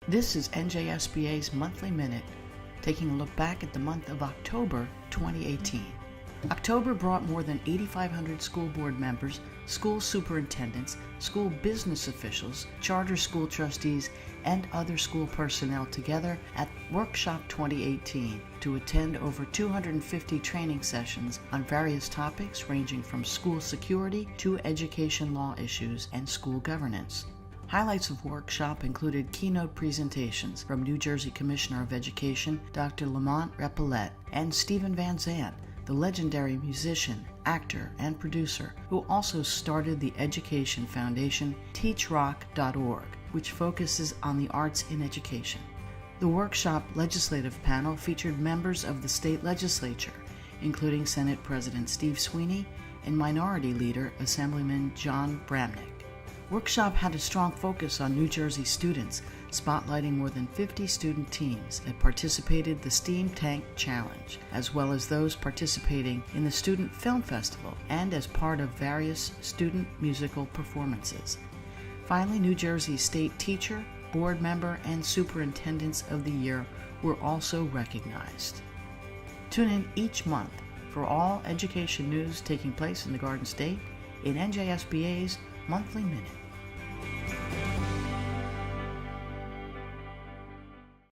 This is NJSBA's Monthly Minute, taking a look back at the month of October 2018. October brought more than 8,500 school board members, school superintendents, school business officials, charter school trustees, and other school personnel together at Workshop 2018 to attend over 250 training sessions on various topics ranging from school security to education law issues and school governance. Highlights of workshop included keynote presentations from New Jersey Commissioner of Education Dr. Lamont Repollet and Steven Van Zandt, the legendary musician, actor, and producer who also started the education foundation teachrock.org, which focuses on the arts in education. The workshop legislative panel featured members of the state legislature, including Senate President Steve Sweeney and Minority Leader Assemblyman John Bramnick. Workshop had a strong focus on New Jersey students, spotlighting more than 50 student teams that participated in the Steam Tank Challenge, as well as those participating in the Student Film Festival and as part of various student musical performances. Finally, New Jersey State Teacher, Board Member, and Superintendents of the Year were also recognized. Tune in each month for all education news taking place in the Garden State in NJSBA's Monthly Minute.